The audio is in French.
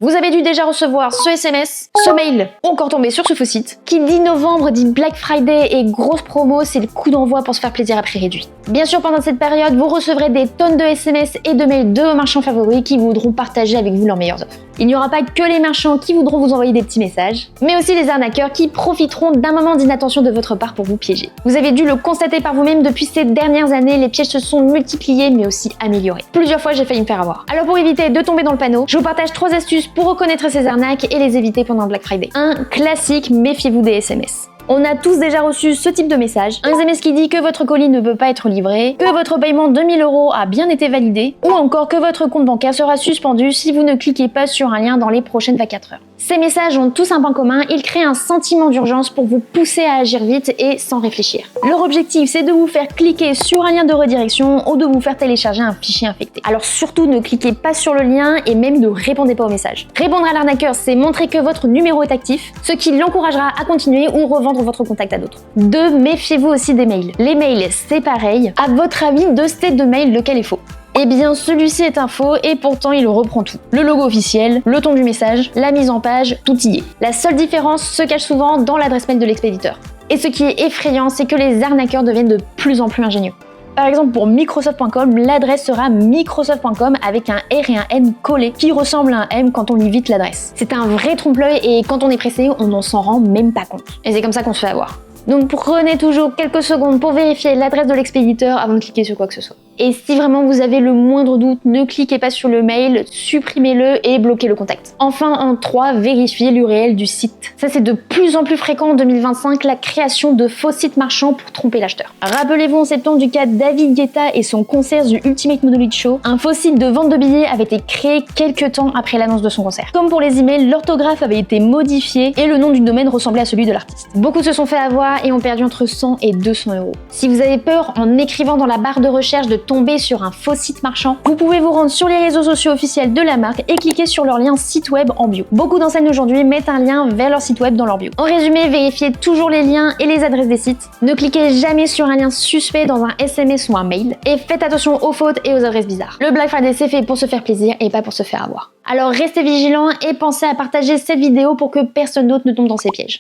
Vous avez dû déjà recevoir ce SMS, ce mail ou encore tomber sur ce faux site. Qui dit novembre dit Black Friday et grosse promo, c'est le coup d'envoi pour se faire plaisir à prix réduit. Bien sûr, pendant cette période, vous recevrez des tonnes de SMS et de mails de vos marchands favoris qui voudront partager avec vous leurs meilleures offres. Il n'y aura pas que les marchands qui voudront vous envoyer des petits messages, mais aussi les arnaqueurs qui profiteront d'un moment d'inattention de votre part pour vous piéger. Vous avez dû le constater par vous-même, depuis ces dernières années, les pièges se sont multipliés mais aussi améliorés. Plusieurs fois, j'ai failli me faire avoir. Alors pour éviter de tomber dans le panneau, je vous partage 3 astuces pour reconnaître ces arnaques et les éviter pendant le Black Friday. 1. Classique, méfiez-vous des SMS. On a tous déjà reçu ce type de message. Un SMS qui dit que votre colis ne peut pas être livré, que votre paiement de 1000 € a bien été validé, ou encore que votre compte bancaire sera suspendu si vous ne cliquez pas sur un lien dans les prochaines 24 heures. Ces messages ont tous un point commun, ils créent un sentiment d'urgence pour vous pousser à agir vite et sans réfléchir. Leur objectif, c'est de vous faire cliquer sur un lien de redirection ou de vous faire télécharger un fichier infecté. Alors surtout, ne cliquez pas sur le lien et même ne répondez pas au message. Répondre à l'arnaqueur, c'est montrer que votre numéro est actif, ce qui l'encouragera à continuer ou revendre votre contact à d'autres. 2. Méfiez-vous aussi des mails. Les mails, c'est pareil. À votre avis, de ce type de mail, lequel est faux ? Eh bien, celui-ci est un faux et pourtant il reprend tout. Le logo officiel, le ton du message, la mise en page, tout y est. La seule différence se cache souvent dans l'adresse mail de l'expéditeur. Et ce qui est effrayant, c'est que les arnaqueurs deviennent de plus en plus ingénieux. Par exemple, pour Microsoft.com, l'adresse sera Microsoft.com avec un R et un N collés qui ressemble à un M quand on lit vite l'adresse. C'est un vrai trompe-l'œil et quand on est pressé, on n'en s'en rend même pas compte. Et c'est comme ça qu'on se fait avoir. Donc prenez toujours quelques secondes pour vérifier l'adresse de l'expéditeur avant de cliquer sur quoi que ce soit. Et si vraiment vous avez le moindre doute, ne cliquez pas sur le mail, supprimez-le et bloquez le contact. Enfin, en 3, vérifiez l'URL du site. Ça, c'est de plus en plus fréquent en 2025, la création de faux sites marchands pour tromper l'acheteur. Rappelez-vous en septembre du cas David Guetta et son concert du Ultimate Monolith Show. Un faux site de vente de billets avait été créé quelques temps après l'annonce de son concert. Comme pour les emails, l'orthographe avait été modifiée et le nom du domaine ressemblait à celui de l'artiste. Beaucoup se sont fait avoir et ont perdu entre 100 et 200 €. Si vous avez peur, en écrivant dans la barre de recherche de tomber sur un faux site marchand, vous pouvez vous rendre sur les réseaux sociaux officiels de la marque et cliquer sur leur lien site web en bio. Beaucoup d'enseignes aujourd'hui mettent un lien vers leur site web dans leur bio. En résumé, vérifiez toujours les liens et les adresses des sites. Ne cliquez jamais sur un lien suspect dans un SMS ou un mail. Et faites attention aux fautes et aux adresses bizarres. Le Black Friday, c'est fait pour se faire plaisir et pas pour se faire avoir. Alors restez vigilants et pensez à partager cette vidéo pour que personne d'autre ne tombe dans ces pièges.